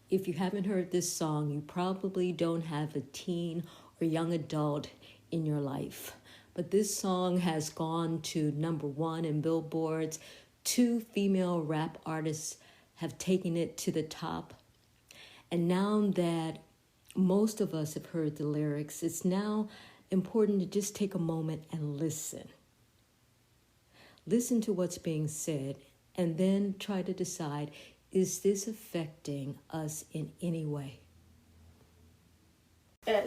If you haven't heard this song, you probably don't have a teen or young adult in your life. But this song has gone to #1 in Billboards. 2 female rap artists have taken it to the top. And now that most of us have heard the lyrics, it's now important to just take a moment and listen. Listen to what's being said, and then try to decide, is this affecting us in any way?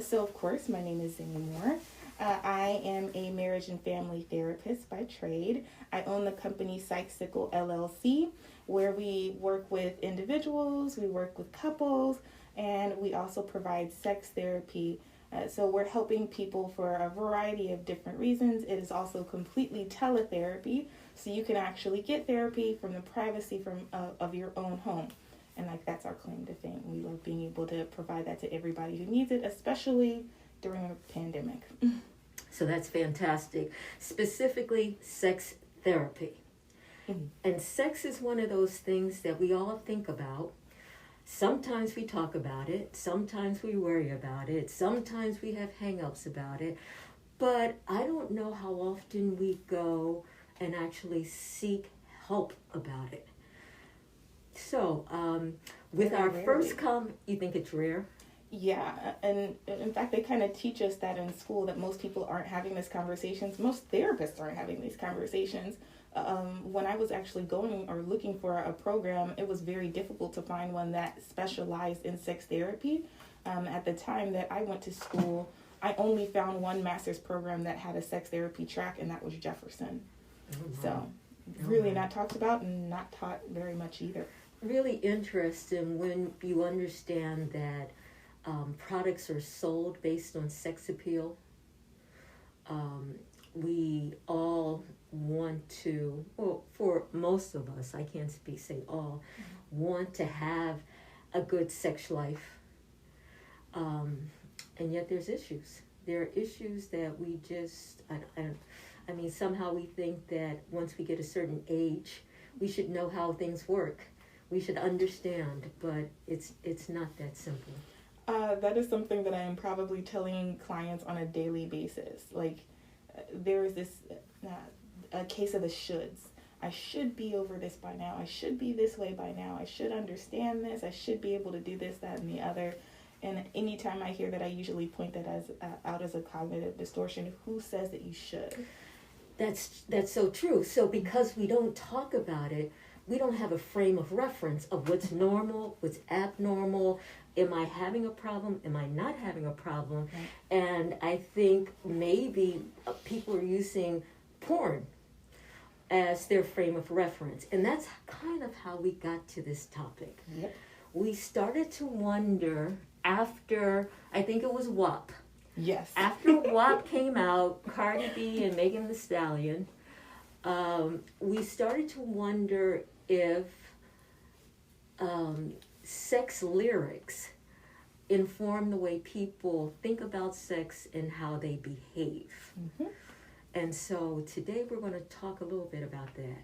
So, of course, my name is Zane Moore. I am a marriage and family therapist by trade. I own the company Psychical LLC, where we work with individuals, we work with couples, and we also provide sex therapy. So we're helping people for a variety of different reasons. It is also completely teletherapy, so you can actually get therapy from the privacy of your own home. And that's our claim to fame. We love being able to provide that to everybody who needs it, especially during a pandemic. So that's fantastic. Specifically, sex therapy. Mm-hmm. And sex is one of those things that we all think about. Sometimes we talk about it. Sometimes we worry about it. Sometimes we have hang-ups about it. But I don't know how often we go and actually seek help about it. So, with our first you think it's rare? Yeah, and in fact, they kind of teach us that in school, that most people aren't having these conversations. Most therapists aren't having these conversations. When I was actually going or looking for a program, it was very difficult to find one that specialized in sex therapy. At the time that I went to school, I only found one master's program that had a sex therapy track, and that was Jefferson. Mm-hmm. So, really not talked about and not taught very much either. Really interesting when you understand that products are sold based on sex appeal. We all want to, well, for most of us, I can't say all, want to have a good sex life. And yet there's issues. There are issues that we just, I mean, somehow we think that once we get a certain age, we should know how things work. We should understand, but it's not that simple. That is something that I am probably telling clients on a daily basis. There is this a case of the shoulds. I should be over this by now. I should be this way by now. I should understand this. I should be able to do this, that, and the other. And anytime I hear that, I usually point that out as a cognitive distortion. Who says that you should? That's so true. So because we don't talk about it, we don't have a frame of reference of what's normal, what's abnormal. Am I having a problem? Am I not having a problem? Right. And I think maybe people are using porn as their frame of reference. And that's kind of how we got to this topic. Yep. We started to wonder after, I think it was WAP. Yes. After WAP came out, Cardi B and Megan Thee Stallion, we started to wonder if sex lyrics inform the way people think about sex and how they behave. Mm-hmm. And so today we're going to talk a little bit about that.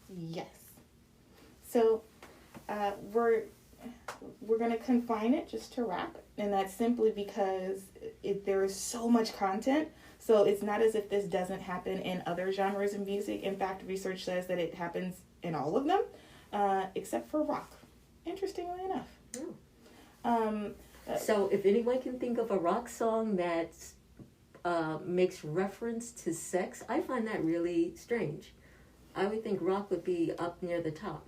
Yes. So we're going to confine it just to rap, and that's simply because there is so much content. So it's not as if this doesn't happen in other genres of music. In fact, research says that it happens in all of them, except for rock, interestingly enough. Oh. So if anyone can think of a rock song that makes reference to sex, I find that really strange. I would think rock would be up near the top.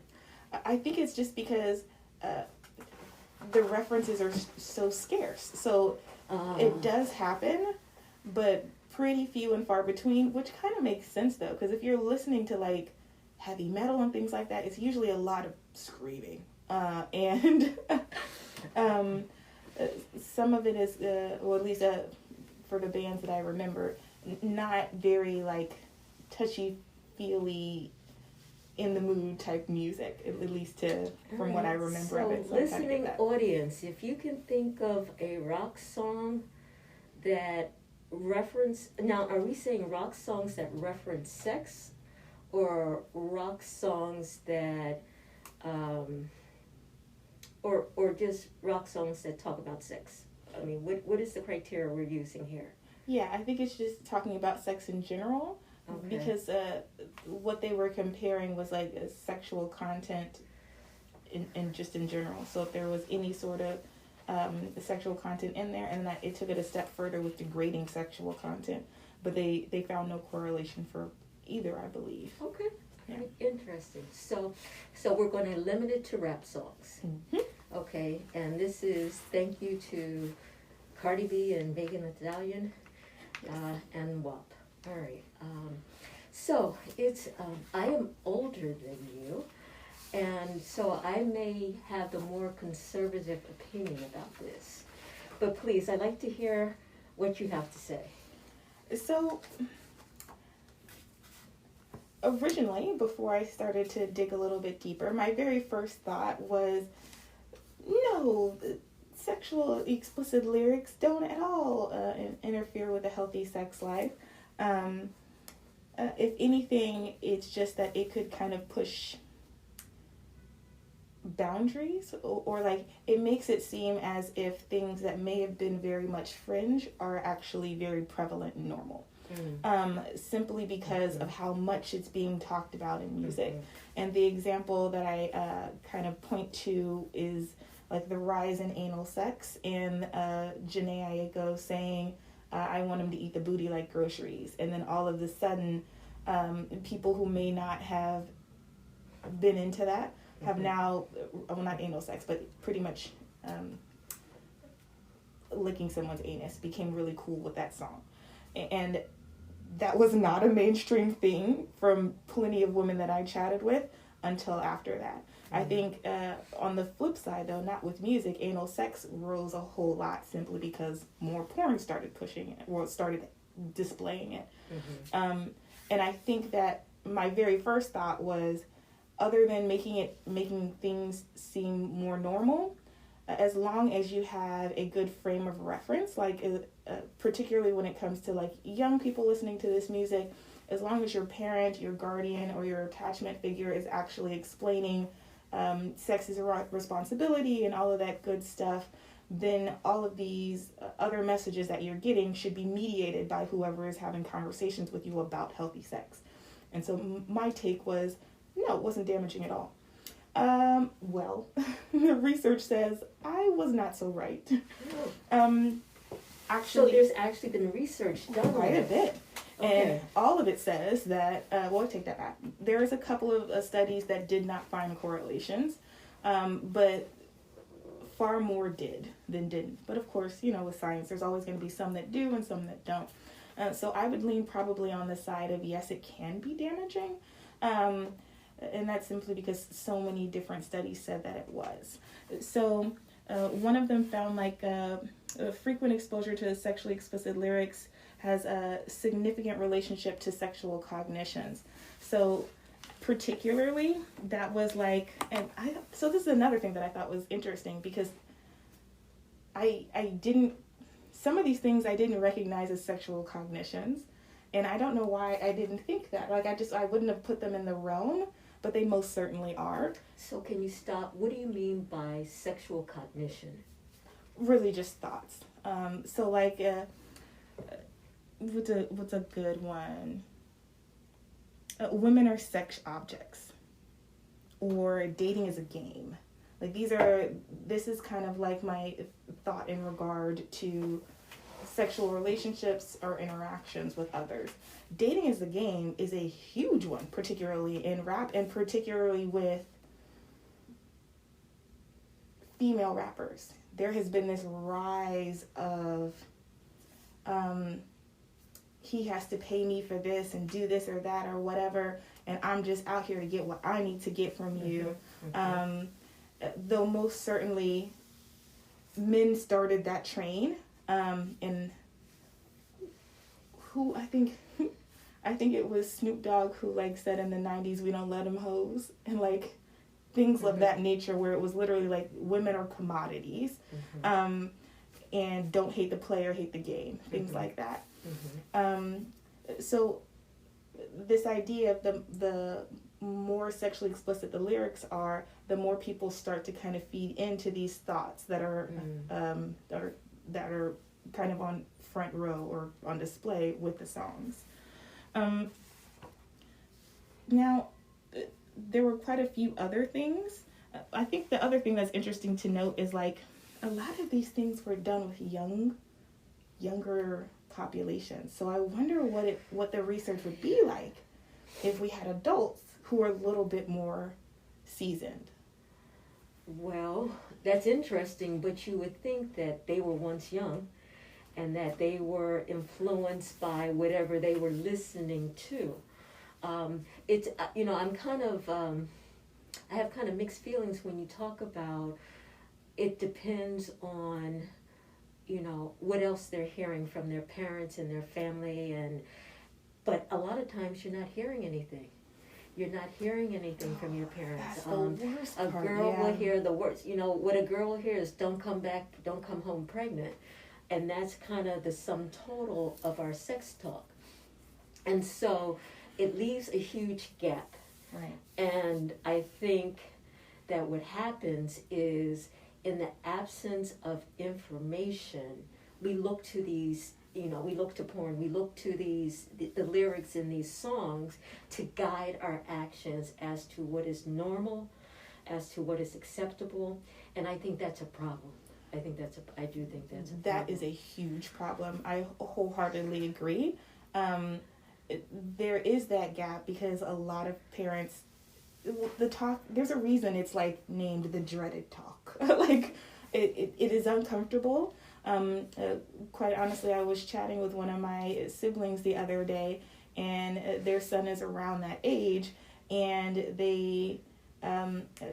I think it's just because the references are so scarce. So it does happen, but pretty few and far between, which kind of makes sense though, because if you're listening to heavy metal and things like that, it's usually a lot of screaming, and some of it is, or at least for the bands that I remember, not very touchy-feely, in the mood type music, at least from what I remember of it. So listening audience, if you can think of a rock song that now are we saying rock songs that reference sex, or rock songs that or just rock songs that talk about sex? I mean, what is the criteria we're using here? Yeah, I think it's just talking about sex in general. Okay. Because what they were comparing was like sexual content in just in general. So if there was any sort of sexual content in there, and that it took it a step further with degrading sexual content, but they found no correlation for either, I believe. Okay. Yeah. Interesting. So we're going to limit it to rap songs. Mm-hmm. Okay, and this is thank you to Cardi B and Megan Thee Stallion, and WAP. All right. So it's I am older than you, and so I may have the more conservative opinion about this. But please, I'd like to hear what you have to say. So originally, before I started to dig a little bit deeper, my very first thought was, no, sexual explicit lyrics don't at all interfere with a healthy sex life. If anything, it's just that it could kind of push boundaries, or like it makes it seem as if things that may have been very much fringe are actually very prevalent and normal. Simply because of how much it's being talked about in music. And the example that I kind of point to is like the rise in anal sex and Janae Aiko saying, I want him to eat the booty like groceries. And then all of a sudden, people who may not have been into that have now, well, not anal sex, but pretty much licking someone's anus became really cool with that song. And that was not a mainstream thing from plenty of women that I chatted with until after that. I think on the flip side, though, not with music, anal sex rose a whole lot simply because more porn started pushing it, or started displaying it. And I think that my very first thought was, other than making things seem more normal, as long as you have a good frame of reference, like particularly when it comes to like young people listening to this music, as long as your parent, your guardian, or your attachment figure is actually explaining sex is a responsibility and all of that good stuff, then all of these other messages that you're getting should be mediated by whoever is having conversations with you about healthy sex. And so my take was, no, it wasn't damaging at all. Well, the research says I was not so right. So there's actually been research done quite a bit. Okay. And all of it says that, well, I take that back. There's a couple of studies that did not find correlations, but far more did than didn't. But of course, with science, there's always going to be some that do and some that don't. So I would lean probably on the side of, yes, it can be damaging. And that's simply because so many different studies said that it was. So one of them found like a frequent exposure to sexually explicit lyrics has a significant relationship to sexual cognitions. So particularly that was like, so this is another thing that I thought was interesting, because some of these things I didn't recognize as sexual cognitions, and I don't know why I didn't think that. Like I wouldn't have put them in the realm, but they most certainly are. So can you stop? What do you mean by sexual cognition? Really just thoughts. So like, what's a good one? Women are sex objects, or dating is a game. Like this is kind of like my thought in regard to sexual relationships or interactions with others. Dating as a game is a huge one, particularly in rap and particularly with female rappers. There has been this rise of he has to pay me for this and do this or that or whatever, and I'm just out here to get what I need to get from you. Though most certainly men started that train, and who I think it was Snoop Dogg who like said in the 90s, we don't let them hoes, and like things of that nature, where it was literally like women are commodities, and don't hate the player, hate the game, things like that. So this idea of the more sexually explicit the lyrics are, the more people start to kind of feed into these thoughts that are kind of on front row or on display with the songs. Now, there were quite a few other things. I think the other thing that's interesting to note is like a lot of these things were done with younger populations. So I wonder what the research would be like if we had adults who were a little bit more seasoned. Well, that's interesting, but you would think that they were once young and that they were influenced by whatever they were listening to. It's, I'm kind of, I have kind of mixed feelings when you talk about it depends on, what else they're hearing from their parents and their family, but a lot of times you're not hearing anything. You're not hearing anything from your parents. That's the worst part. A girl will hear the worst. What a girl will hear is don't come home pregnant. And that's kind of the sum total of our sex talk. And so it leaves a huge gap. Right. And I think that what happens is in the absence of information, we look to these, we look to porn, we look to the lyrics in these songs to guide our actions as to what is normal, as to what is acceptable. And I think that's a problem. I do think that's a problem. That is a huge problem. I wholeheartedly agree. There is that gap because a lot of parents, there's a reason it's like named the dreaded talk. Like it is uncomfortable. Quite honestly, I was chatting with one of my siblings the other day, and their son is around that age, and they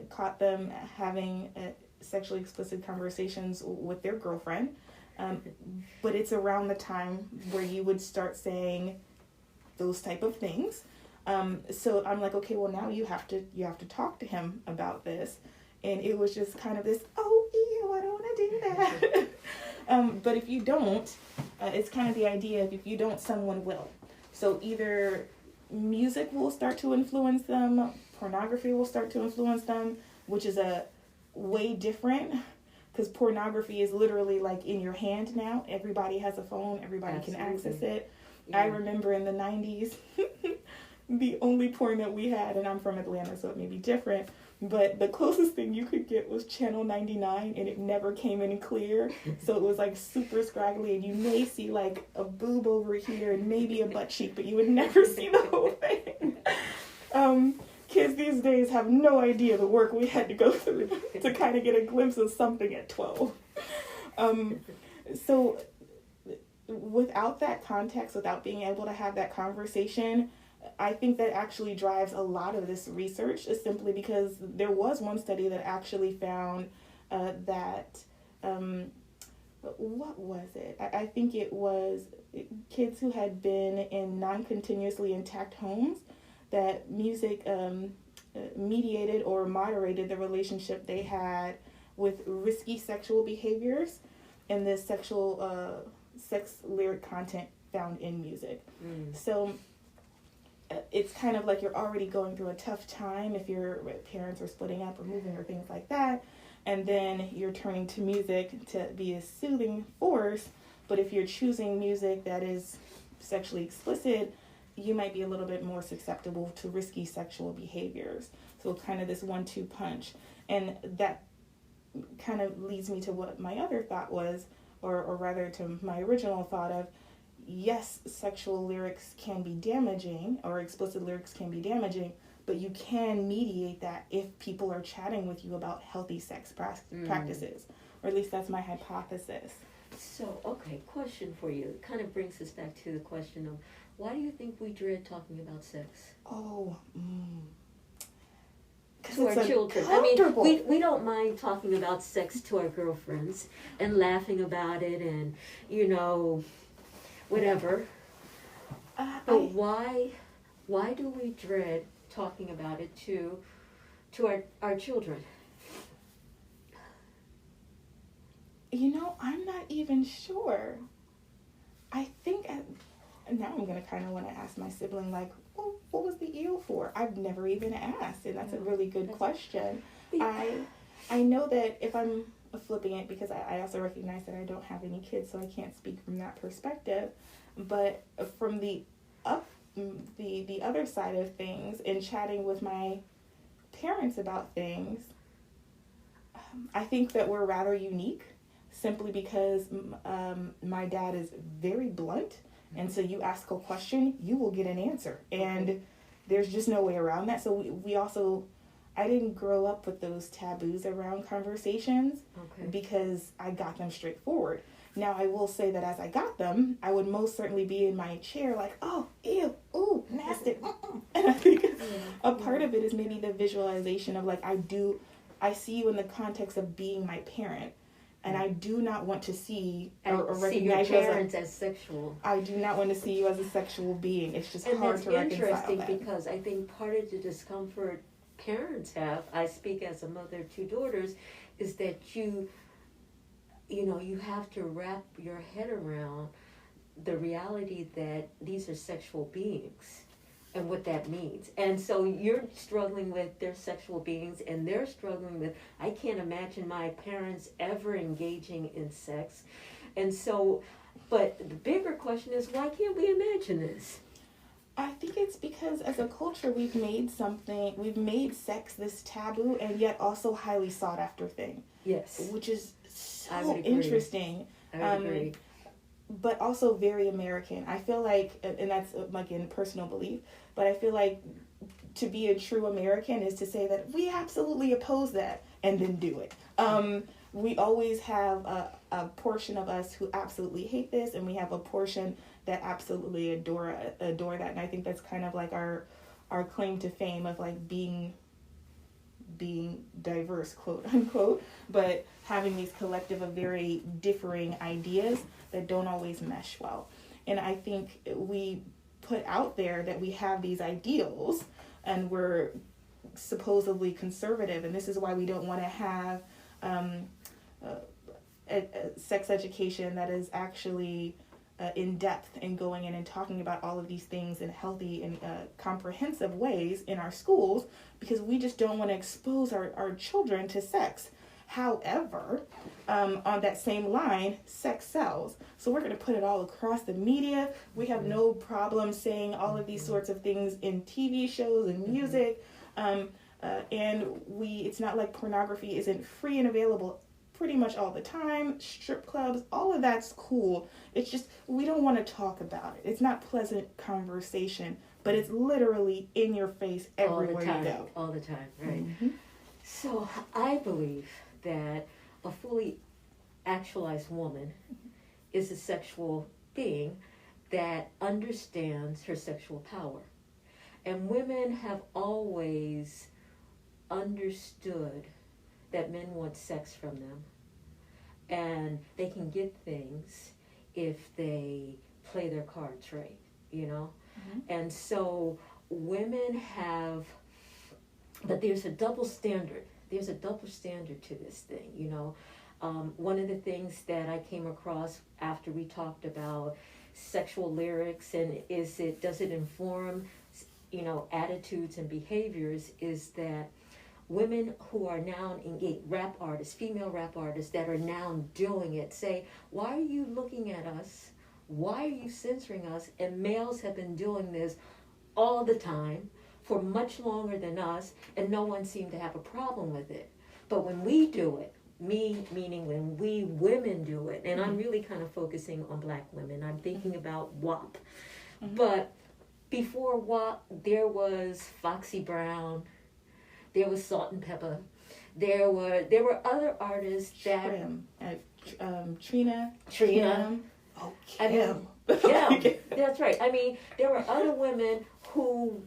caught them having sexually explicit conversations with their girlfriend. But it's around the time where you would start saying those type of things. So I'm like, okay, well now you have to talk to him about this. And it was just kind of this, oh, ew, I don't want to do that. But if you don't, it's kind of the idea of if you don't, someone will. So either music will start to influence them, pornography will start to influence them, which is a way different, because pornography is literally like in your hand now. Everybody has a phone. Everybody Absolutely. Can access it. Yeah. I remember in the 90s, the only porn that we had, and I'm from Atlanta, so it may be different, but the closest thing you could get was Channel 99, and it never came in clear. So it was like super scraggly, and you may see like a boob over here and maybe a butt cheek, but you would never see the whole thing. Kids these days have no idea the work we had to go through to kind of get a glimpse of something at 12. So without that context, without being able to have that conversation, I think that actually drives a lot of this research, is simply because there was one study that actually found that, what was it? I think it was kids who had been in non-continuously intact homes, that music mediated or moderated the relationship they had with risky sexual behaviors and the sex lyric content found in music. So it's kind of like you're already going through a tough time if your parents are splitting up or moving or things like that, and then you're turning to music to be a soothing force. But if you're choosing music that is sexually explicit, you might be a little bit more susceptible to risky sexual behaviors. So kind of this 1-2 punch. And that kind of leads me to what my other thought was, or rather to my original thought of, yes, sexual lyrics can be damaging, or explicit lyrics can be damaging, but you can mediate that if people are chatting with you about healthy sex practices. Or at least that's my hypothesis. So, okay, question for you. It kind of brings us back to the question of, why do you think we dread talking about sex? To our children. I mean, we don't mind talking about sex to our girlfriends and laughing about it and, whatever. But why do we dread talking about it to our children? I'm not even sure. I think now I'm going to kind of want to ask my sibling, like, well, what was the eel for? I've never even asked, and that's a really good question. I know that if I'm flipping it, because I also recognize that I don't have any kids, so I can't speak from that perspective. But from the other side of things, in chatting with my parents about things, I think that we're rather unique, simply because my dad is very blunt, and so you ask a question, you will get an answer, and there's just no way around that. So we also, I didn't grow up with those taboos around conversations, because I got them straightforward. Now, I will say that as I got them, I would most certainly be in my chair like, oh, ew, ooh, nasty. And I think a part of it is maybe the visualization of like, I see you in the context of being my parent. And I do not want to see or recognize your parents as sexual. I do not want to see you as a sexual being. It's just hard to reconcile that. And that's interesting, because I think part of the discomfort parents have, I speak as a mother of two daughters, is that you have to wrap your head around the reality that these are sexual beings and what that means. And so you're struggling with their sexual beings, and they're struggling with, I can't imagine my parents ever engaging in sex. And so, but the bigger question is, why can't we imagine this? I think it's because as a culture we've made sex this taboo and yet also highly sought after thing. Yes. Which is so interesting. I would agree. But also very American. I feel like, and that's again personal belief, but I feel like to be a true American is to say that we absolutely oppose that and then do it. We always have a portion of us who absolutely hate this, and we have a portion that absolutely adore that. And I think that's kind of like our claim to fame of like being diverse, quote unquote, but having these collective of very differing ideas that don't always mesh well. And I think we put out there that we have these ideals and we're supposedly conservative, and this is why we don't want to have a sex education that is actually in depth and going in and talking about all of these things in healthy and comprehensive ways in our schools, because we just don't want to expose our children to sex. However, on that same line, sex sells. So we're going to put it all across the media. We have no problem saying all of these sorts of things in TV shows and music. And it's not like pornography isn't free and available pretty much all the time. Strip clubs, all of that's cool. It's just, we don't want to talk about it. It's not pleasant conversation, but it's literally in your face everywhere you go. All the time, right? Mm-hmm. So I believe that a fully actualized woman is a sexual being that understands her sexual power. And women have always understood that men want sex from them, and they can get things if they play their cards right, And so women have, but there's a double standard. There's a double standard to this thing, One of the things that I came across after we talked about sexual lyrics and does it inform, attitudes and behaviors, is that women who are now engaged, rap artists, female rap artists that are now doing it, say, why are you looking at us? Why are you censoring us? And males have been doing this all the time for much longer than us, and no one seemed to have a problem with it. But when we do it, meaning when we women do it, and I'm really kind of focusing on Black women, I'm thinking about WAP. Mm-hmm. But before WAP, there was Foxy Brown, there was Salt and Pepper, there were other artists that Trina. Oh, Kim. Yeah, that's right. I mean, there were other women who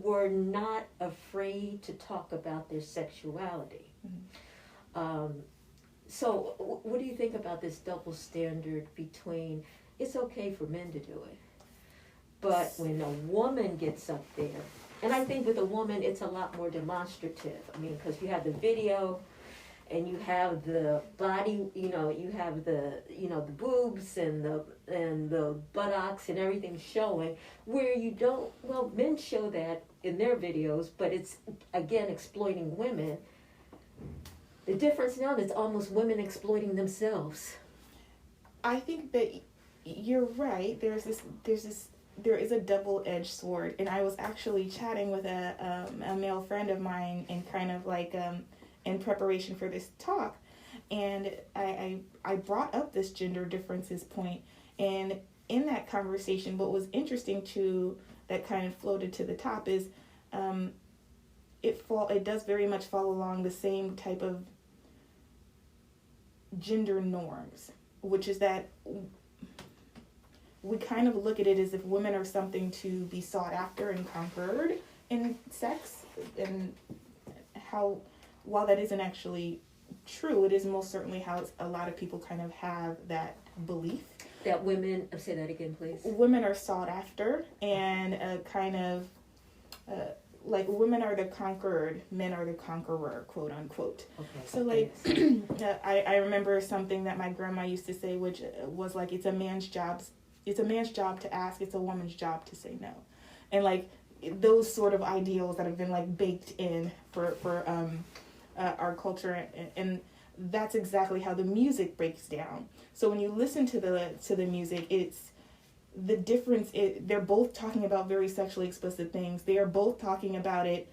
were not afraid to talk about their sexuality. Mm-hmm. So what do you think about this double standard between, it's okay for men to do it, but when a woman gets up there, and I think with a woman it's a lot more demonstrative. I mean, because you have the video, and you have the body, you have the boobs and the buttocks and everything showing, where you don't, men show that in their videos, but it's, again, exploiting women The difference now, it's almost women exploiting themselves. I think that you're right. There is a double-edged sword, and I was actually chatting with a male friend of mine, and kind of like in preparation for this talk, and I brought up this gender differences point, and in that conversation, what was interesting to that kind of floated to the top is, it does very much fall along the same type of gender norms, which is that we kind of look at it as if women are something to be sought after and conquered in sex, and how, while that isn't actually true, it is most certainly how a lot of people kind of have that belief. That women, say that again, please. Women are sought after, and kind of like women are the conquered, men are the conqueror, quote unquote. Okay. So like, I remember something that my grandma used to say, which was like, it's a man's job to ask, it's a woman's job to say no. And like those sort of ideals that have been like baked in for our culture, and that's exactly how the music breaks down. So when you listen to the music, it's the difference. They're both talking about very sexually explicit things. They are both talking about it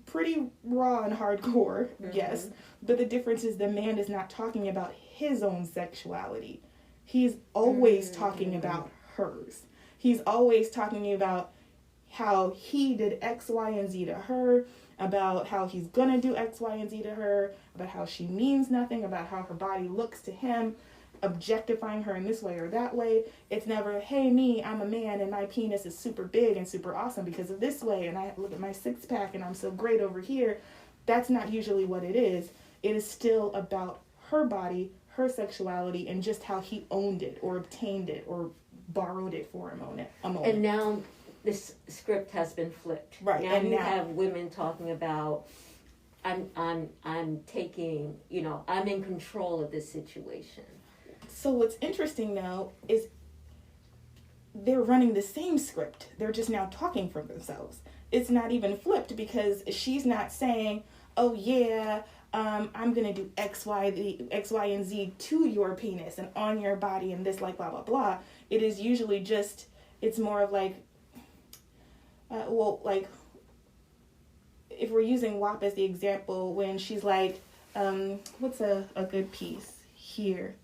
pretty raw and hardcore, yes. But the difference is the man is not talking about his own sexuality. He's always talking about hers. He's always talking about how he did X, Y, and Z to her, about how he's gonna do X, Y, and Z to her, about how she means nothing, about how her body looks to him, objectifying her in this way or that way. It's never, hey, me, I'm a man and my penis is super big and super awesome because of this way, and I look at my six pack and I'm so great over here. That's not usually what it is. It is still about her body, her sexuality, and just how he owned it or obtained it or borrowed it for a moment. And now this script has been flipped. Right. Now you have women talking about, I'm taking, I'm in control of this situation. So what's interesting though is they're running the same script. They're just now talking for themselves. It's not even flipped, because she's not saying, oh yeah, I'm going to do X, Y, and Z to your penis and on your body and this, like, blah, blah, blah. It is usually just, it's more of like, like, if we're using WAP as the example, when she's like, what's a good piece? Here.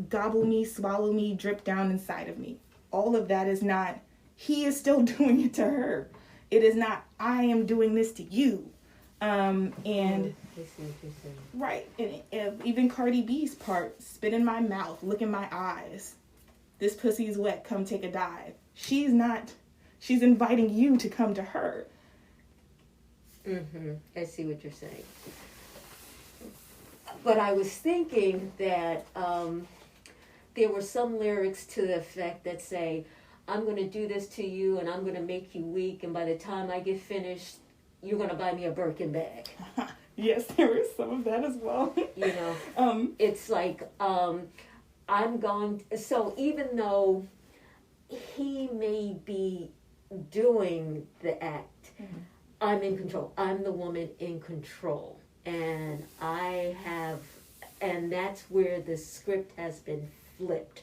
Gobble me, swallow me, drip down inside of me. All of that is not, he is still doing it to her. It is not, I am doing this to you. And right, and even Cardi B's part, spit in my mouth, look in my eyes, this pussy's wet, come take a dive. She's inviting you to come to her. I see what you're saying. But I was thinking that there were some lyrics to the effect that say, I'm going to do this to you and I'm going to make you weak, and by the time I get finished, you're going to buy me a Birkin bag. Yes, there is some of that as well. It's like, so even though he may be doing the act, I'm in control. I'm the woman in control. And that's where the script has been flipped.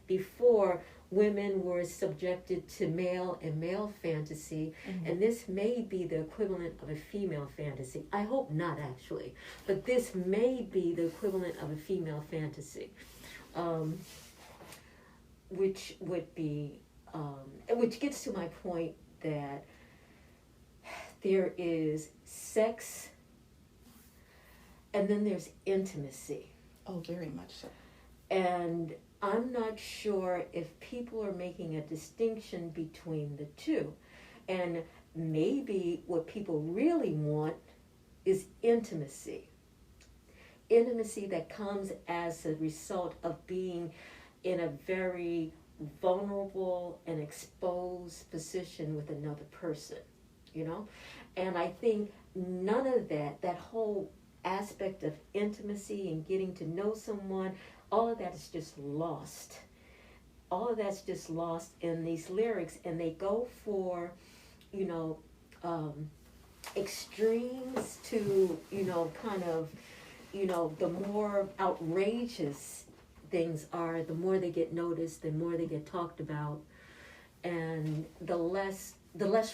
Before, women were subjected to male and male fantasy, and this may be the equivalent of a female fantasy. I hope not, actually, but this may be the equivalent of a female fantasy, which would be, which gets to my point that there is sex, and then there's intimacy. Oh, very much so. And I'm not sure if people are making a distinction between the two. And maybe what people really want is intimacy. Intimacy that comes as a result of being in a very vulnerable and exposed position with another person, And I think none of that whole aspect of intimacy and getting to know someone, all of that is just lost. All of that's just lost in these lyrics, and they go for, extremes to, kind of, the more outrageous things are, the more they get noticed, the more they get talked about, and the less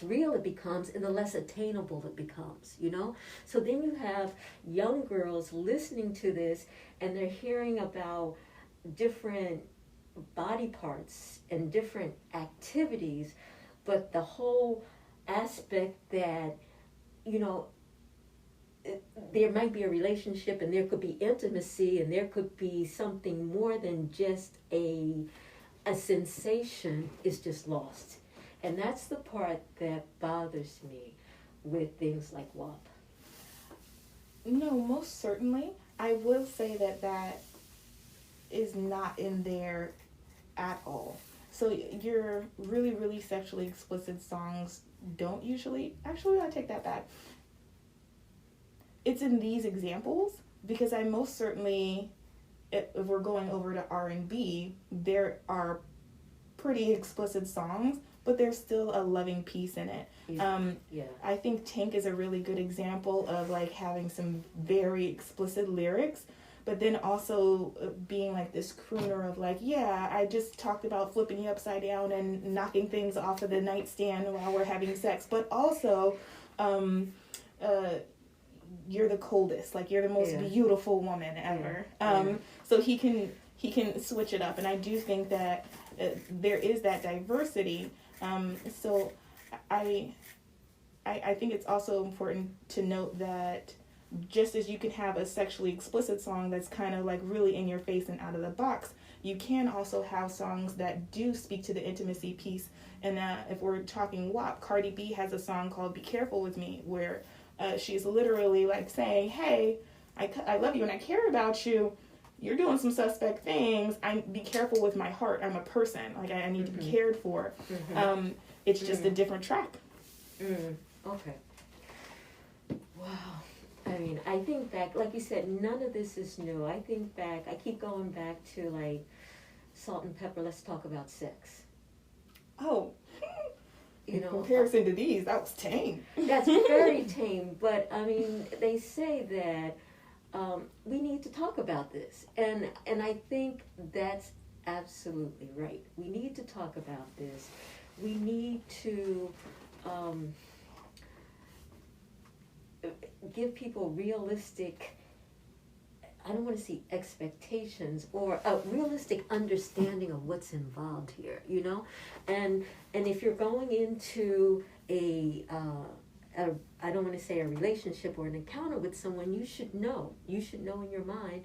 real it becomes and the less attainable it becomes, So then you have young girls listening to this and they're hearing about different body parts and different activities, but the whole aspect that, there might be a relationship and there could be intimacy and there could be something more than just a sensation is just lost. And that's the part that bothers me with things like WAP. No, most certainly. I will say that is not in there at all. So your really, really sexually explicit songs don't usually... Actually, I take that back. It's in these examples because I most certainly, if we're going over to R&B, there are pretty explicit songs, but there's still a loving piece in it. Yeah. I think Tank is a really good example of like having some very explicit lyrics, but then also being like this crooner of like, yeah, I just talked about flipping you upside down and knocking things off of the nightstand while we're having sex, but also you're the coldest, like you're the most beautiful woman ever. So he can switch it up, and I do think that there is that diversity. So I think it's also important to note that just as you can have a sexually explicit song that's kind of like really in your face and out of the box, you can also have songs that do speak to the intimacy piece. And if we're talking WAP, Cardi B has a song called Be Careful With Me, where she's literally like saying, hey, I love you and I care about you. You're doing some suspect things. Be careful with my heart. I'm a person. Like I need to be cared for. It's just a different track. Okay. Wow. I mean, I think back, like you said, none of this is new. I think back, I keep going back to like Salt and Pepper, Let's Talk About Sex. Oh. In comparison to these, that was tame. That's very tame, but I mean, they say that we need to talk about this, and I think that's absolutely right. We need to talk about this. We need to give people realistic, I don't want to see expectations, or a realistic understanding of what's involved here, and if you're going into a I don't want to say a relationship or an encounter with someone, you should know in your mind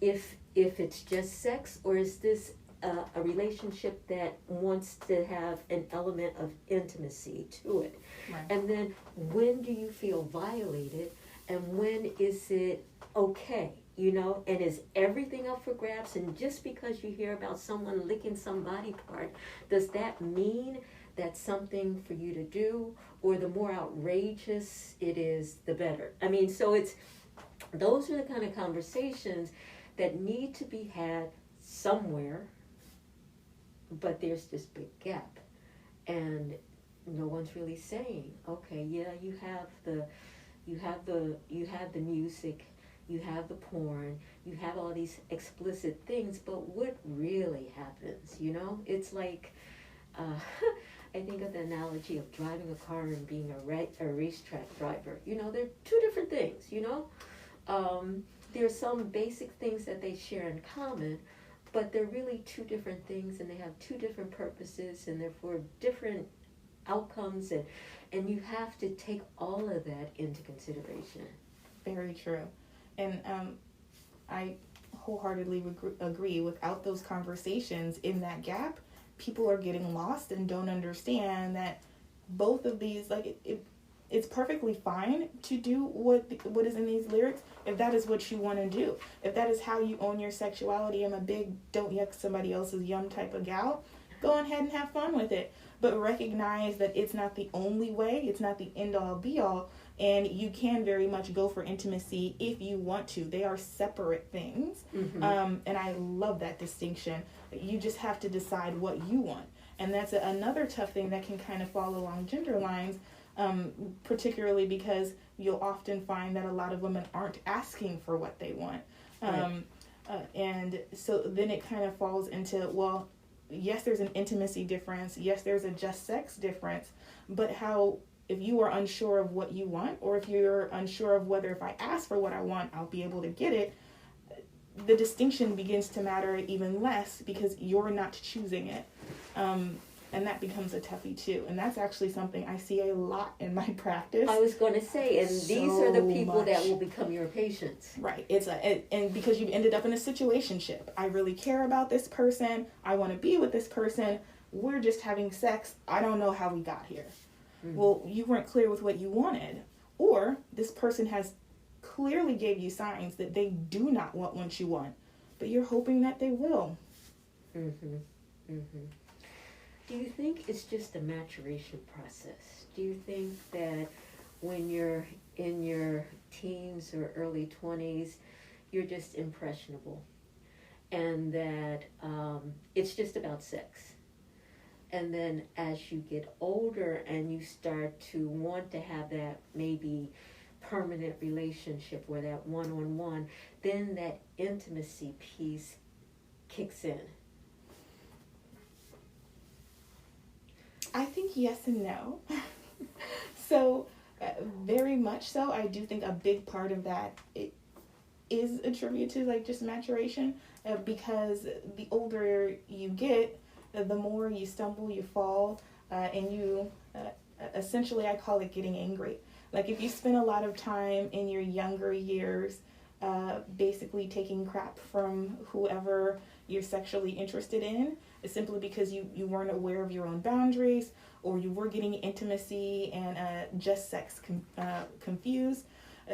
if it's just sex, or is this a relationship that wants to have an element of intimacy to it. Right. And then when do you feel violated, and when is it okay, and is everything up for grabs? And just because you hear about someone licking some body part, does that mean that's something for you to do? Or the more outrageous it is, the better? I mean, so those are the kind of conversations that need to be had somewhere, but there's this big gap, and no one's really saying, okay, yeah, you have the music, you have the porn, you have all these explicit things, but what really happens, It's like, I think of the analogy of driving a car and being a racetrack driver. They're two different things, There's some basic things that they share in common, but they're really two different things, and they have two different purposes, and they're for different outcomes, and you have to take all of that into consideration. Very true. And I wholeheartly agree. Without those conversations in that gap, people are getting lost and don't understand that both of these, like, it's perfectly fine to do what is in these lyrics if that is what you want to do. If that is how you own your sexuality, I'm a big don't yuck somebody else's yum type of gal, go ahead and have fun with it. But recognize that it's not the only way, it's not the end all be all, and you can very much go for intimacy if you want to. They are separate things. And I love that distinction. You just have to decide what you want. And that's another tough thing that can kind of fall along gender lines. particularly because you'll often find that a lot of women aren't asking for what they want. And so then it kind of falls into, well, yes, there's an intimacy difference. Yes, there's a just sex difference. But how, if you are unsure of what you want, or if you're unsure of whether if I ask for what I want, I'll be able to get it, the distinction begins to matter even less because you're not choosing it. And that becomes a toughie too. And that's actually something I see a lot in my practice. I was going to say, and these are the people that will become your patients. Right. And because you've ended up in a situationship. I really care about this person. I want to be with this person. We're just having sex. I don't know how we got here. Well, you weren't clear with what you wanted. Or this person has clearly gave you signs that they do not want what you want, but you're hoping that they will. Do you think it's just a maturation process? Do you think that when you're in your teens or early 20s, you're just impressionable, and that it's just about sex? And then as you get older and you start to want to have that maybe permanent relationship or that one-on-one, then that intimacy piece kicks in? I think yes and no. So very much so. I do think a big part of that is attributed to like just maturation, because the older you get, the more you stumble, you fall, and you essentially, I call it getting angry. Like if you spend a lot of time in your younger years basically taking crap from whoever you're sexually interested in, simply because you weren't aware of your own boundaries, or you were getting intimacy and just sex confused,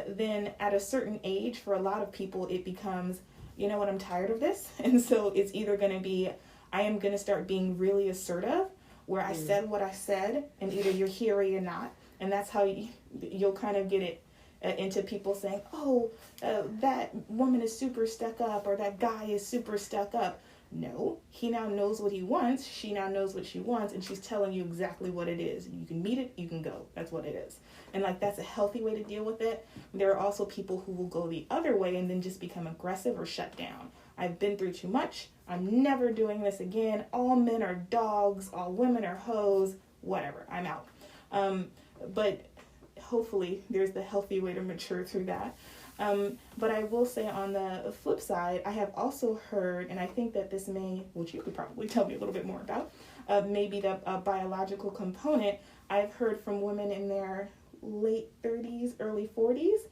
then at a certain age, for a lot of people, it becomes, you know what, I'm tired of this. And so it's either going to be, I am going to start being really assertive, where I said what I said, and either you're here or you're not. And that's how you'll kind of get it into people saying, oh, that woman is super stuck up, or that guy is super stuck up. No, he now knows what he wants. She now knows what she wants, and she's telling you exactly what it is. You can meet it, you can go. That's what it is. And like, that's a healthy way to deal with it. There are also people who will go the other way and then just become aggressive or shut down. I've been through too much. I'm never doing this again. All men are dogs. All women are hoes. Whatever. I'm out. But hopefully there's the healthy way to mature through that. But I will say on the flip side, I have also heard, and I think that this may, which you could probably tell me a little bit more about, maybe the biological component. I've heard from women in their late 30s, early 40s,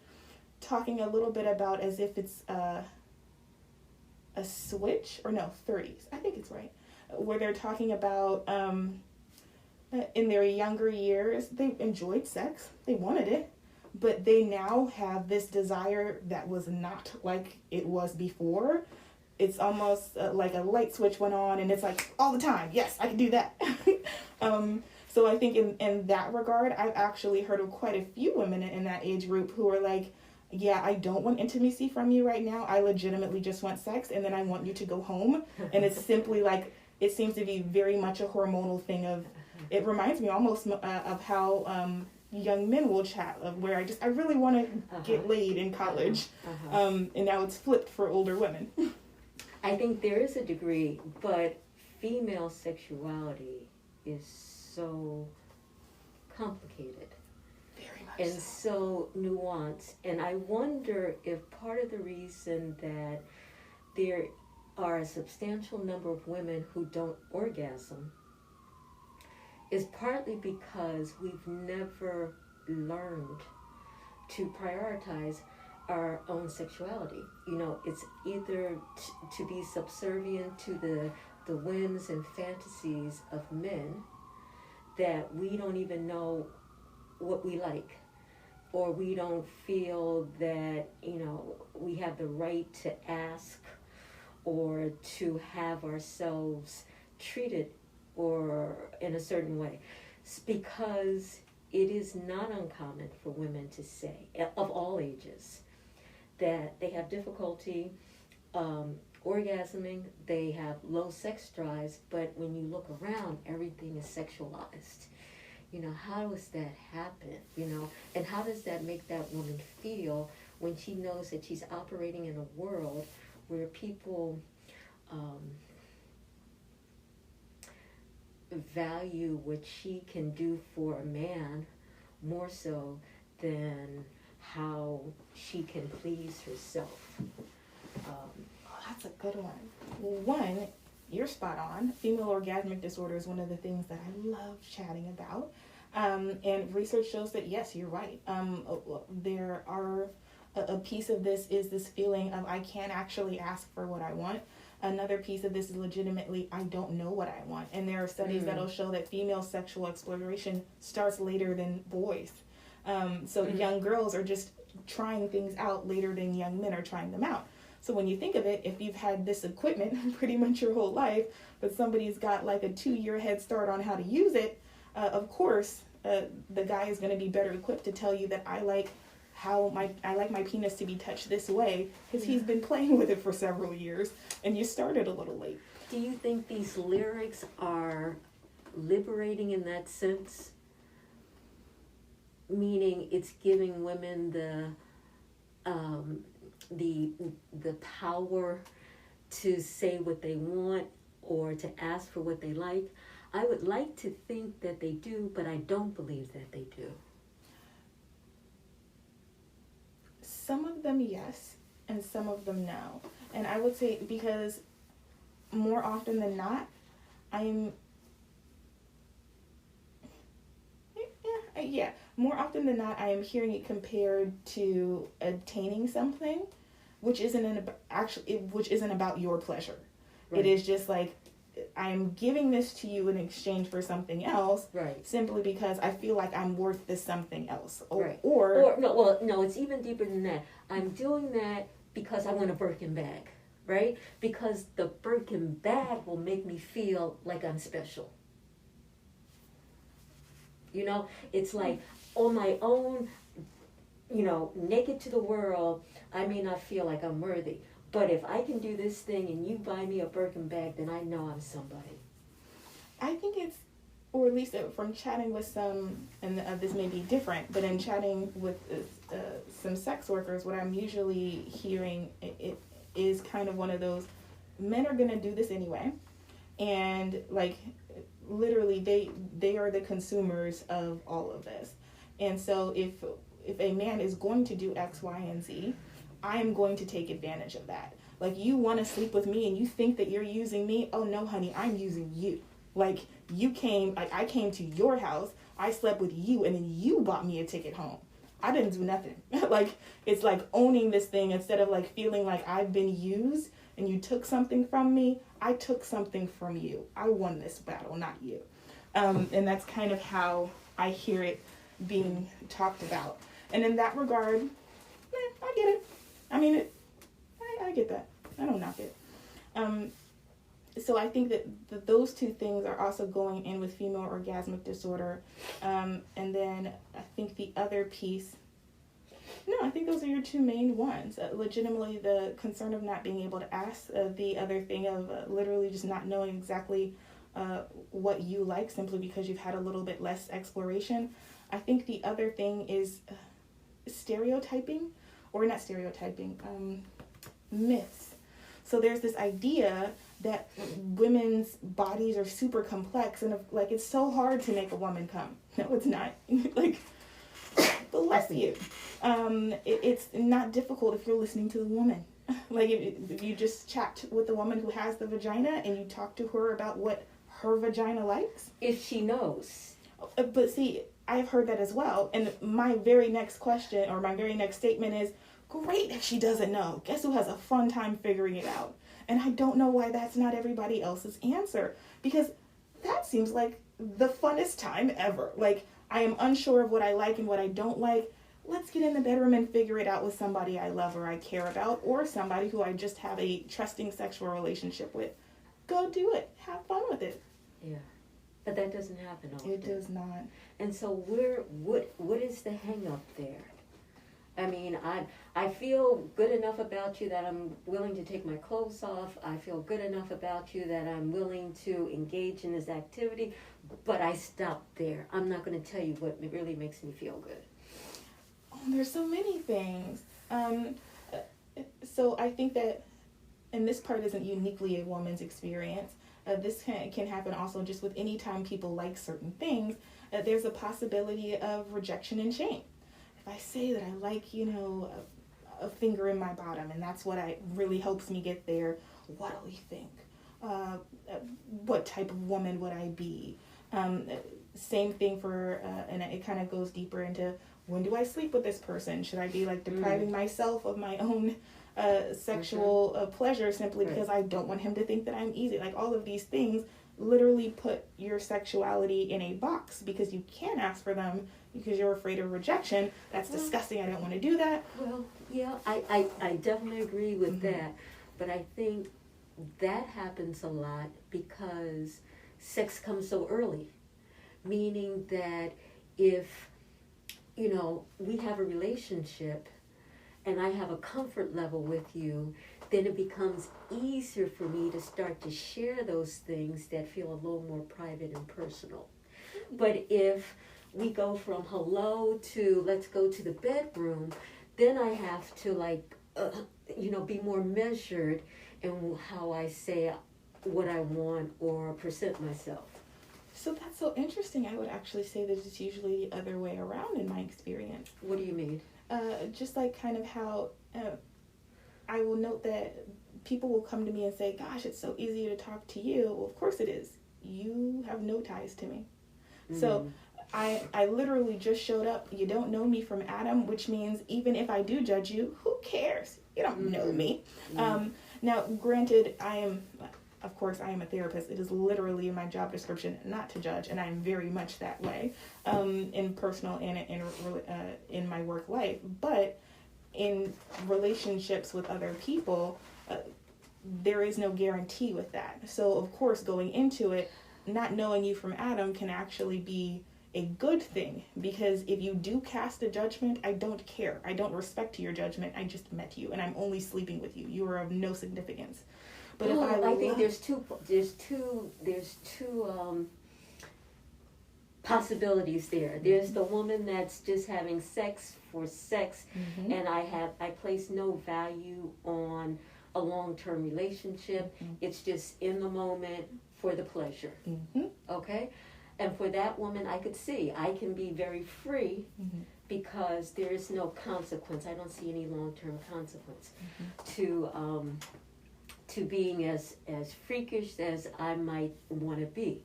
talking a little bit about as if it's a switch, or no, 30s, I think it's right, where they're talking about in their younger years, they enjoyed sex, they wanted it, but they now have this desire that was not like it was before. It's almost like a light switch went on, and it's like all the time, yes, I can do that. So I think in that regard, I've actually heard of quite a few women in that age group who are like, yeah, I don't want intimacy from you right now. I legitimately just want sex, and then I want you to go home. And it's simply like, it seems to be very much a hormonal thing of, it reminds me almost of how young men will chat, of where I really want to get laid in college. And now it's flipped for older women. I think there is a degree, but female sexuality is so complicated. Very much and so nuanced. And I wonder if part of the reason that there are a substantial number of women who don't orgasm is partly because we've never learned to prioritize our own sexuality. You know, it's either to be subservient to the whims and fantasies of men, that we don't even know what we like, or we don't feel that, you know, we have the right to ask or to have ourselves treated or in a certain way. It's because it is not uncommon for women to say, of all ages, that they have difficulty orgasming, they have low sex drives, but when you look around, everything is sexualized. how does that happen? And how does that make that woman feel when she knows that she's operating in a world where people value what she can do for a man more so than how she can please herself? That's a good one. One, you're spot on. Female orgasmic disorder is one of the things that I love chatting about. And research shows that, yes, you're right. There are, a piece of this is this feeling of I can't actually ask for what I want. Another piece of this is legitimately, I don't know what I want. And there are studies that'll show that female sexual exploration starts later than boys. So young girls are just trying things out later than young men are trying them out. So when you think of it, if you've had this equipment pretty much your whole life, but somebody's got like a 2-year head start on how to use it, of course, the guy is going to be better equipped to tell you that I like my penis to be touched this way because he's been playing with it for several years and you started a little late. Do you think these lyrics are liberating in that sense? Meaning it's giving women the power to say what they want or to ask for what they like? I would like to think that they do, but I don't believe that they do. Some of them yes, and some of them no. And I would say because more often than not, more often than not, I am hearing it compared to obtaining something, which isn't about your pleasure. Right. It is just like, I'm giving this to you in exchange for something else, right? Simply because I feel like I'm worth this something else, no, it's even deeper than that. I'm doing that because I want a Birkin bag, right? Because the Birkin bag will make me feel like I'm special. It's like on my own, naked to the world, I may not feel like I'm worthy. But if I can do this thing and you buy me a Birkin bag, then I know I'm somebody. I think it's, or at least from chatting with some, and this may be different, but in chatting with some sex workers, what I'm usually hearing it is kind of one of those, men are going to do this anyway. And like, literally, they are the consumers of all of this. And so if a man is going to do X, Y, and Z, I'm going to take advantage of that. Like, you want to sleep with me and you think that you're using me. Oh no, honey, I'm using you. Like, I came to your house, I slept with you, and then you bought me a ticket home. I didn't do nothing. Like, it's like owning this thing instead of like feeling like I've been used and you took something from me. I took something from you. I won this battle, not you. And that's kind of how I hear it being talked about. And in that regard, I get it. I mean, I get that. I don't knock it. So I think that those two things are also going in with female orgasmic disorder. And then I think the other piece, I think those are your two main ones. Legitimately, the concern of not being able to ask. The other thing of literally just not knowing exactly what you like simply because you've had a little bit less exploration. I think the other thing is stereotyping. Or not stereotyping, myths. So there's this idea that women's bodies are super complex and like it's so hard to make a woman come. No, it's not. Like, bless you. It's not difficult if you're listening to the woman. Like if you just chat with the woman who has the vagina and you talk to her about what her vagina likes. If she knows. But see, I've heard that as well. And my very next question or my very next statement is, great if she doesn't know. Guess who has a fun time figuring it out? And I don't know why that's not everybody else's answer. Because that seems like the funnest time ever. Like, I am unsure of what I like and what I don't like. Let's get in the bedroom and figure it out with somebody I love or I care about, or somebody who I just have a trusting sexual relationship with. Go do it. Have fun with it. Yeah. But that doesn't happen often. It does not. And so what is the hang up there? I mean, I feel good enough about you that I'm willing to take my clothes off. I feel good enough about you that I'm willing to engage in this activity, but I stop there. I'm not going to tell you what really makes me feel good. Oh, there's so many things. So I think that, and this part isn't uniquely a woman's experience. This can happen also just with any time people like certain things. There's a possibility of rejection and shame. If I say that I like, a finger in my bottom, and that's what really helps me get there, what do you think? What type of woman would I be? Same thing for, and it kind of goes deeper into, when do I sleep with this person? Should I be like depriving myself of my own sexual pleasure simply because I don't want him to think that I'm easy? Like, all of these things literally put your sexuality in a box because you can't ask for them because you're afraid of rejection. That's disgusting. I don't want to do that. Well, yeah, I definitely agree with that. But I think that happens a lot because sex comes so early. Meaning that if, we have a relationship and I have a comfort level with you, then it becomes easier for me to start to share those things that feel a little more private and personal. But if we go from hello to let's go to the bedroom, then I have to be more measured in how I say what I want or present myself. So that's so interesting. I would actually say that it's usually the other way around in my experience. What do you mean? Just like kind of how I will note that people will come to me and say, gosh, it's so easy to talk to you. Well, of course it is. You have no ties to me. So I literally just showed up. You don't know me from Adam, which means even if I do judge you, who cares? You don't know me. Now, granted, I am a therapist. It is literally in my job description not to judge, and I'm very much that way in personal and in my work life. But in relationships with other people, there is no guarantee with that. So, of course, going into it, not knowing you from Adam can actually be a good thing, because if you do cast a judgment, I don't care. I don't respect your judgment. I just met you, and I'm only sleeping with you. You are of no significance. But I think there's two possibilities there. There's the woman that's just having sex for sex, and I place no value on a long-term relationship. It's just in the moment for the pleasure. Okay? And for that woman, I could see I can be very free because there is no consequence. I don't see any long-term consequence to being as freakish as I might want to be.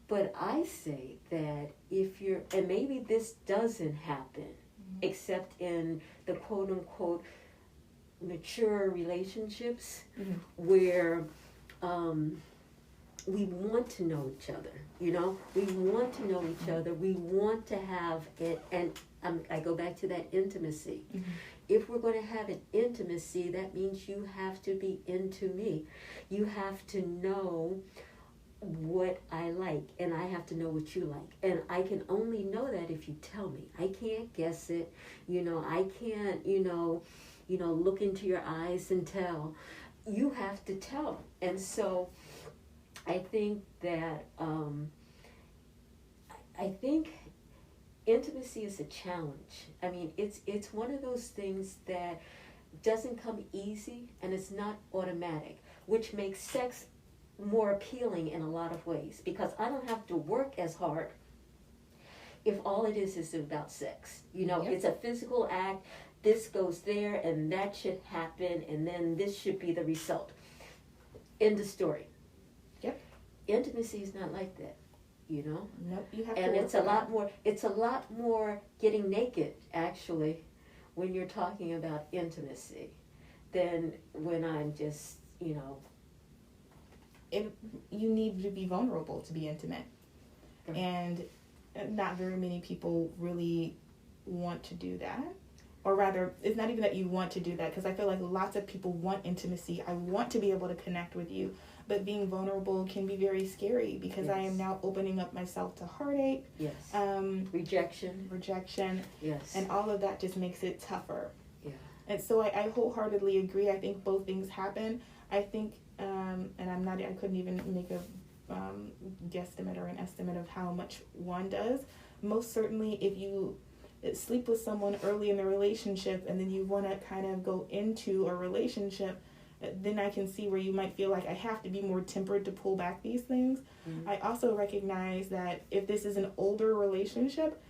But I say that if you're, and maybe this doesn't happen, except in the quote-unquote mature relationships where we want to know each other, we want to know each other, we want to have it, and I go back to that intimacy. If we're going to have an intimacy, that means you have to be into me. You have to know what I like, and I have to know what you like. And I can only know that if you tell me. I can't guess it. I can't, look into your eyes and tell. You have to tell. And so I think that, intimacy is a challenge. I mean, it's one of those things that doesn't come easy, and it's not automatic, which makes sex more appealing in a lot of ways, because I don't have to work as hard if all it is about sex. It's a physical act. This goes there, and that should happen, and then this should be the result. End of story. Yep. Intimacy is not like that. Nope, you have and to it's a lot more. It's a lot more getting naked, actually, when you're talking about intimacy, than when I'm just, You need to be vulnerable to be intimate, and not very many people really want to do that. Or rather, it's not even that you want to do that, because I feel like lots of people want intimacy. I want to be able to connect with you, but being vulnerable can be very scary because I am now opening up myself to heartache. Yes. Rejection. Yes. And all of that just makes it tougher. Yeah. And so I wholeheartedly agree. I think both things happen. I think, and I couldn't even make a guesstimate or an estimate of how much one does. Most certainly, if you sleep with someone early in the relationship and then you want to kind of go into a relationship, then I can see where you might feel like I have to be more tempered to pull back these things. Mm-hmm. I also recognize that if this is an older relationship,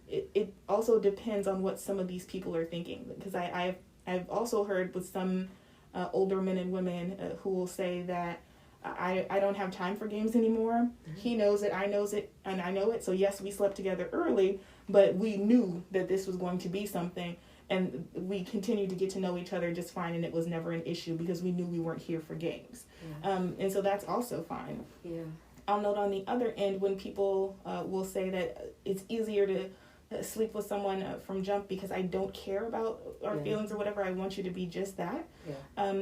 it also depends on what some of these people are thinking, because I've also heard with some older men and women who will say that I don't have time for games anymore. Mm-hmm. He knows it, I knows it, and I know it. So yes, we slept together early, but we knew that this was going to be something, and we continued to get to know each other just fine, and it was never an issue because we knew we weren't here for games. Yeah. And so that's also fine. Yeah. I'll note on the other end when people will say that it's easier to sleep with someone from jump because I don't care about our feelings or whatever. I want you to be just that. Yeah.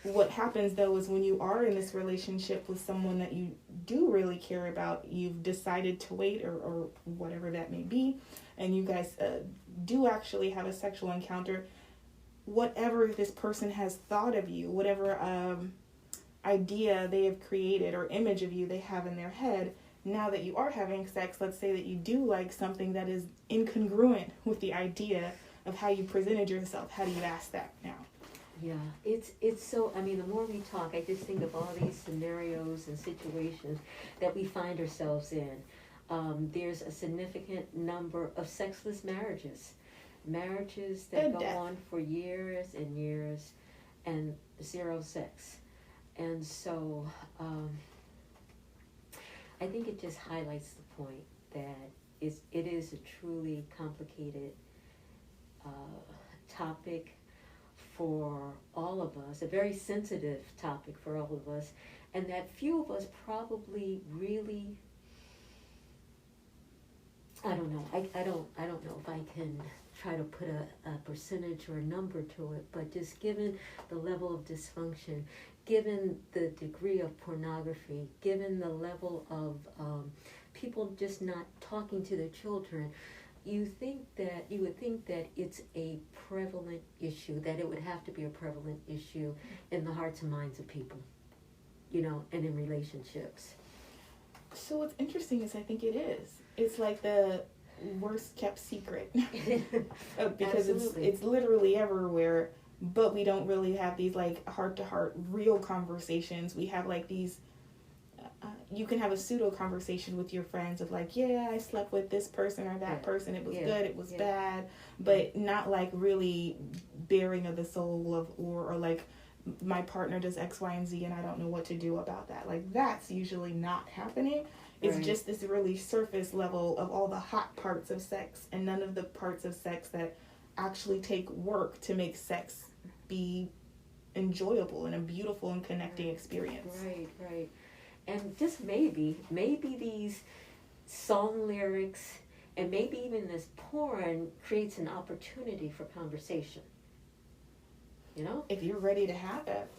What happens though is when you are in this relationship with someone that you do really care about, you've decided to wait or whatever that may be, and you guys do actually have a sexual encounter, whatever this person has thought of you, whatever idea they have created or image of you they have in their head, now that you are having sex, let's say that you do like something that is incongruent with the idea of how you presented yourself. How do you ask that now? Yeah, it's so, I mean, the more we talk, I just think of all these scenarios and situations that we find ourselves in. There's a significant number of sexless marriages that go on for years and years and zero sex. And so I think it just highlights the point that it is a truly complicated topic for all of us, a very sensitive topic for all of us, and that few of us probably really, I don't know, I don't know if I can try to put a percentage or a number to it, but just given the level of dysfunction, given the degree of pornography, given the level of people just not talking to their children, you would think that it's a prevalent issue, that it would have to be a prevalent issue in the hearts and minds of people, and in relationships. So what's interesting is I think it is. It's like the worst kept secret because it's literally everywhere, but we don't really have these like heart-to-heart real conversations. We have like these you can have a pseudo conversation with your friends of like, yeah, I slept with this person or that person, it was good, it was bad, but not like really bearing of the soul of or like my partner does X, Y, and Z and I don't know what to do about that. Like that's usually not happening. It's just this really surface level of all the hot parts of sex and none of the parts of sex that actually take work to make sex be enjoyable and a beautiful and connecting experience. Right. And just maybe these song lyrics and maybe even this porn creates an opportunity for conversation. If you're ready to have it.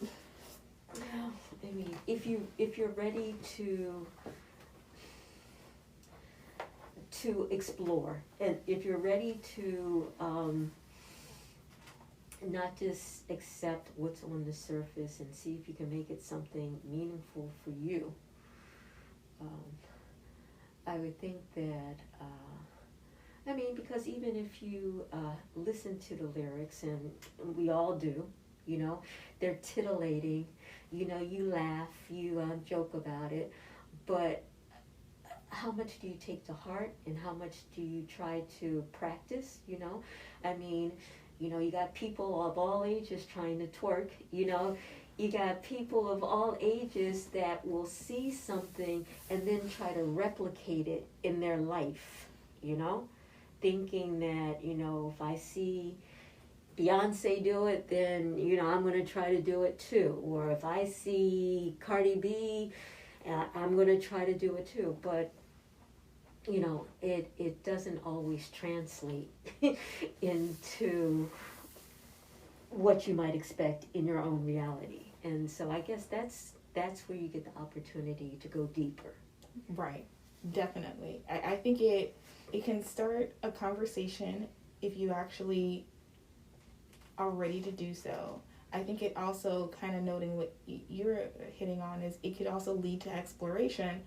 Well, I mean, if you're ready to explore, and if you're ready to not just accept what's on the surface and see if you can make it something meaningful for you, I would think that, because even if you listen to the lyrics, and we all do, they're titillating, you laugh, you joke about it, but how much do you take to heart and how much do you try to practice, you got people of all ages trying to twerk, you got people of all ages that will see something and then try to replicate it in their life, thinking that, if I see Beyonce do it, then, I'm going to try to do it too. Or if I see Cardi B, I'm going to try to do it too. But it doesn't always translate into what you might expect in your own reality. And so I guess that's that's where you get the opportunity to go deeper. Right. Definitely. I think it can start a conversation if you actually are ready to do so. I think it also, kind of noting what you're hitting on, is it could also lead to exploration.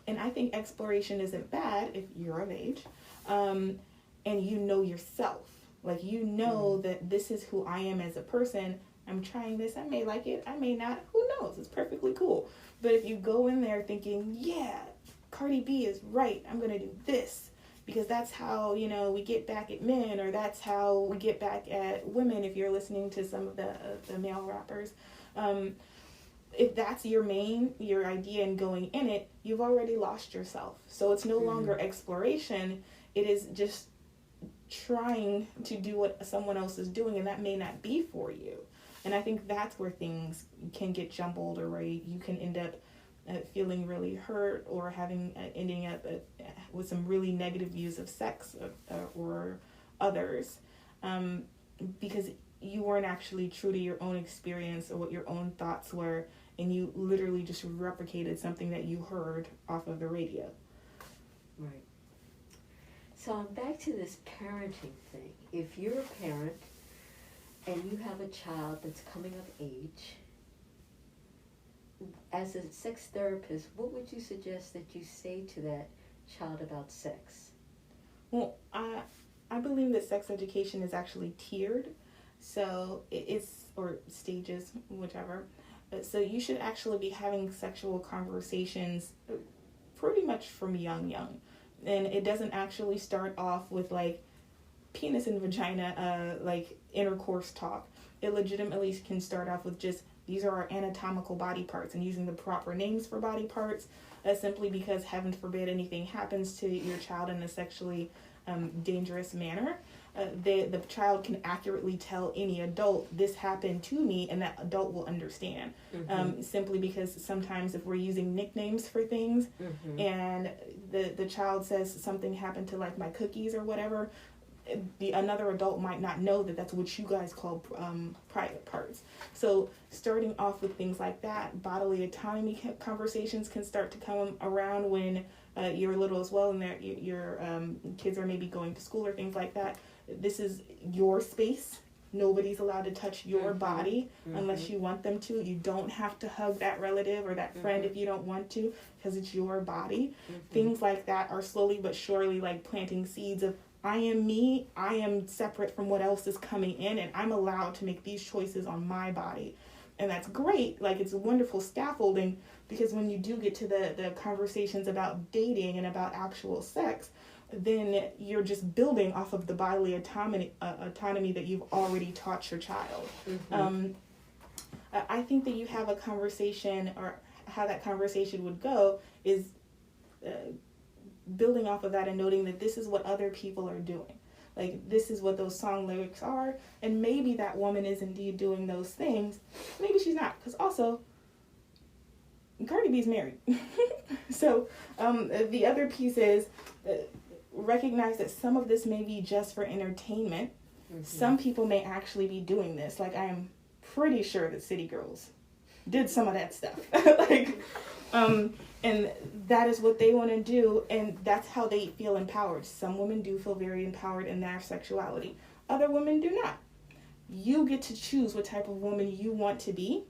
And I think exploration isn't bad if you're of age, and you know yourself. Like, you know that this is who I am as a person. I'm trying this. I may like it. I may not. Who knows? It's perfectly cool. But if you go in there thinking, yeah, Cardi B is right, I'm going to do this, because that's how, we get back at men, or that's how we get back at women, if you're listening to some of the male rappers. If that's your idea and going in it, you've already lost yourself. So it's no longer exploration. It is just trying to do what someone else is doing, and that may not be for you. And I think that's where things can get jumbled, or where you can end up feeling really hurt, or ending up with some really negative views of sex or others, because you weren't actually true to your own experience or what your own thoughts were, and you literally just replicated something that you heard off of the radio. Right. So I'm back to this parenting thing. If you're a parent and you have a child that's coming of age, as a sex therapist, what would you suggest that you say to that child about sex? Well, I believe that sex education is actually tiered, so or stages, whichever. So you should actually be having sexual conversations pretty much from young. And it doesn't actually start off with like penis and vagina, like intercourse talk. It legitimately can start off with just, these are our anatomical body parts, and using the proper names for body parts, simply because, heaven forbid, anything happens to your child in a sexually dangerous manner. The child can accurately tell any adult, this happened to me, and that adult will understand. Simply because sometimes if we're using nicknames for things, and the child says something happened to like my cookies or whatever, another adult might not know that that's what you guys call private parts. So starting off with things like that, bodily autonomy conversations can start to come around when you're little as well, and your kids are maybe going to school or things like that. This is your space. Nobody's allowed to touch your body unless you want them to. You don't have to hug that relative or that friend if you don't want to, because it's your body. Things like that are slowly but surely like planting seeds of, I am me, I am separate from what else is coming in, and I'm allowed to make these choices on my body. And that's great. Like, it's wonderful scaffolding, because when you do get to the conversations about dating and about actual sex, then you're just building off of the bodily autonomy that you've already taught your child. I think that you have a conversation, or how that conversation would go is building off of that and noting that this is what other people are doing. Like, this is what those song lyrics are, and maybe that woman is indeed doing those things. Maybe she's not, because also, Cardi B's married. So, the other piece is recognize that some of this may be just for entertainment. Some people may actually be doing this. Like, I am pretty sure that City Girls did some of that stuff. And that is what they want to do, and that's how they feel empowered. Some women do feel very empowered in their sexuality. Other women do not. You get to choose what type of woman you want to be.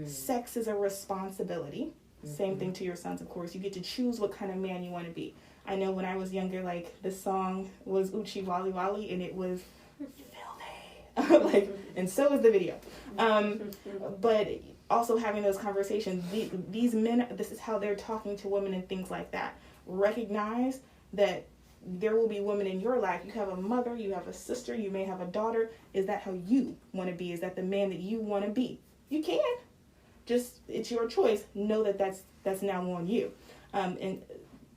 Sex is a responsibility. Same thing to your sons, of course. You get to choose what kind of man you want to be. I know when I was younger, like, the song was Uchi Wally Wally, and it was filthy. And so was the video. But also having those conversations, these men, this is how they're talking to women and things like that. Recognize that there will be women in your life. You have a mother, you have a sister, you may have a daughter. Is that how you want to be? Is that the man that you want to be? You can. Just, it's your choice. Know that that's now on you. And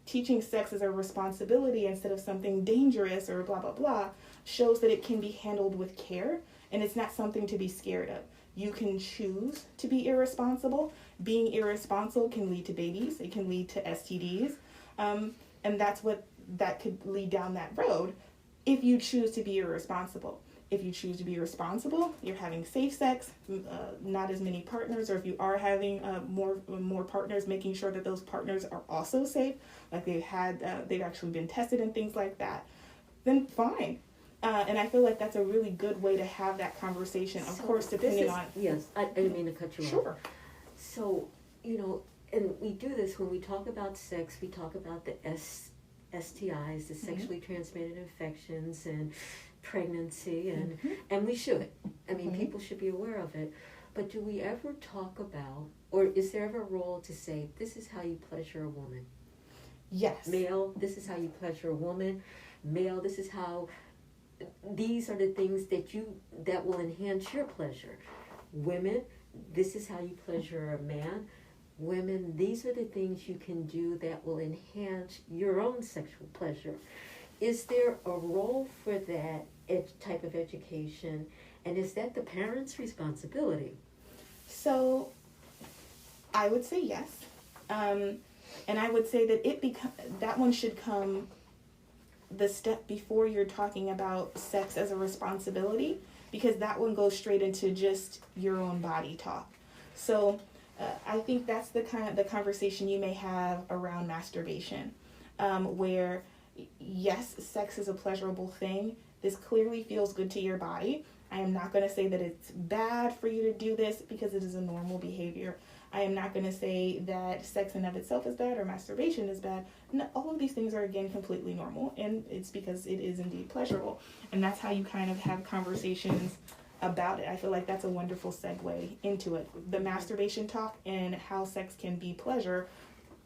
teaching sex as a responsibility instead of something dangerous or blah, blah, blah, shows that it can be handled with care, and it's not something to be scared of. You can choose to be irresponsible. Being irresponsible can lead to babies. It can lead to STDs. And that could lead down that road if you choose to be irresponsible. If you choose to be responsible, you're having safe sex, not as many partners, or if you are having more partners, making sure that those partners are also safe, like they've actually been tested and things like that, then fine. And I feel like that's a really good way to have that conversation. Of course, depending on... Yes, I didn't mean to cut you off. Sure. So, and we do this when we talk about sex, we talk about the STIs, the sexually transmitted infections, and pregnancy, and we should. I mean, people should be aware of it. But do we ever talk about, or is there ever a role to say, this is how you pleasure a woman? Yes. Male, this is how you pleasure a woman. Male, this is how... These are the things that will enhance your pleasure. Women, this is how you pleasure a man. Women, these are the things you can do that will enhance your own sexual pleasure. Is there a role for that type of education, and is that the parents' responsibility? So, I would say yes, and I would say that that one should come the step before you're talking about sex as a responsibility, because that one goes straight into just your own body talk. So I think that's the conversation you may have around masturbation, where yes, sex is a pleasurable thing. This clearly feels good to your body. I am not going to say that it's bad for you to do this, because it is a normal behavior. I am not going to say that sex in of itself is bad or masturbation is bad. No, all of these things are, again, completely normal, and it's because it is indeed pleasurable. And that's how you kind of have conversations about it. I feel like that's a wonderful segue into it. The masturbation talk and how sex can be pleasure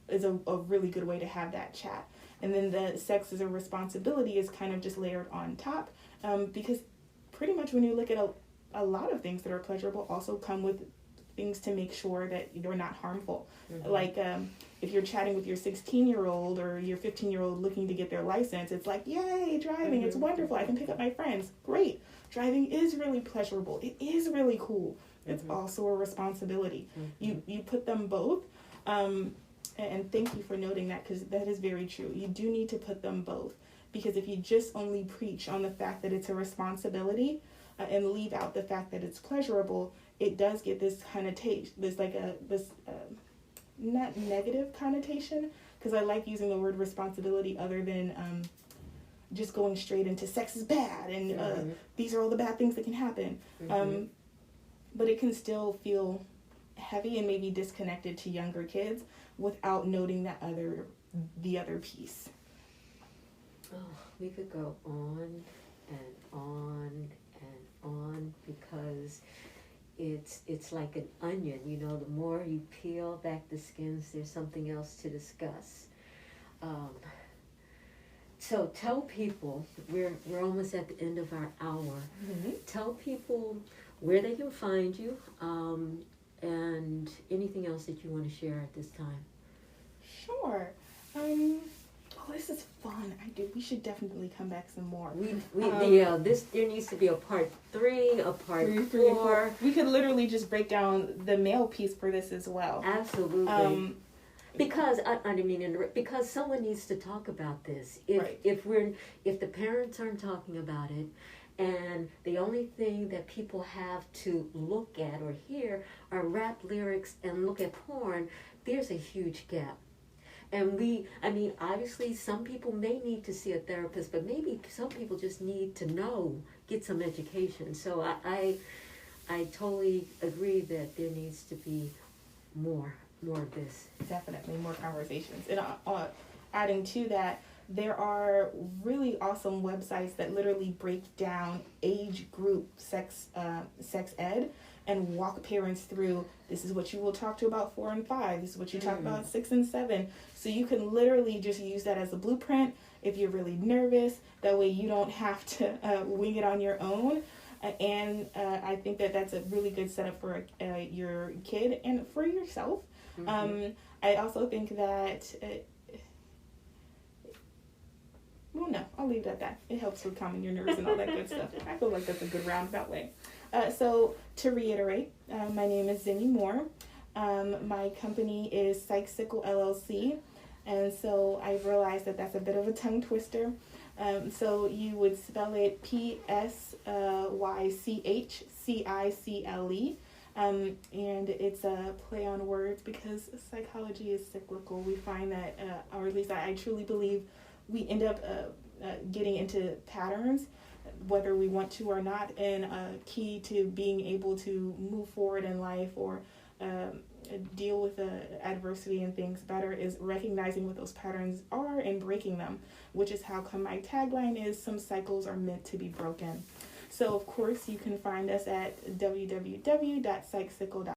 is a really good way to have that chat. And then the sex as a responsibility is kind of just layered on top, because pretty much when you look at a lot of things that are pleasurable also come with things to make sure that you're not harmful. Like if you're chatting with your 16-year-old or your 15-year-old looking to get their license, it's like, yay, driving, it's wonderful, I can pick up my friends. Great. Driving is really pleasurable. It is really cool. It's also a responsibility. You put them both, and thank you for noting that, because that is very true. You do need to put them both, because if you just only preach on the fact that it's a responsibility and leave out the fact that it's pleasurable, it does get this connotation, this not negative connotation, because I like using the word responsibility other than just going straight into sex is bad and these are all the bad things that can happen. But it can still feel heavy and maybe disconnected to younger kids without noting the other piece. Oh, we could go on and on and on, because it's like an onion, the more you peel back the skins, there's something else to discuss. So tell people, we're almost at the end of our hour. Tell people where they can find you, and anything else that you want to share at this time. Sure. This is fun. We should definitely come back some more. There needs to be a part 3, a part 4. We could literally just break down the male piece for this as well. Absolutely. Because I didn't mean to interrupt. Because someone needs to talk about this. If the parents aren't talking about it, and the only thing that people have to look at or hear are rap lyrics and look at porn, there's a huge gap. And obviously some people may need to see a therapist, but maybe some people just need to get some education. So I totally agree that there needs to be more of this. Definitely more conversations. And adding to that, there are really awesome websites that literally break down age group sex ed and walk parents through, this is what you will talk to about 4 and 5, this is what you talk about 6 and 7. So you can literally just use that as a blueprint if you're really nervous. That way you don't have to wing it on your own. And I think that that's a really good setup for your kid and for yourself. I also think that... well, no, I'll leave it at that. It helps with calming your nerves and all that good stuff. I feel like that's a good roundabout way. So to reiterate, my name is Zinni Moore. My company is Psychical LLC. And so I've realized that that's a bit of a tongue twister. So you would spell it Psychcycle. And it's a play on words because psychology is cyclical. We find that, or at least I truly believe, we end up getting into patterns, whether we want to or not. And a key to being able to move forward in life or deal with adversity and things better is recognizing what those patterns are and breaking them, which is how come my tagline is some cycles are meant to be broken. So of course you can find us at www.psychcycle.com.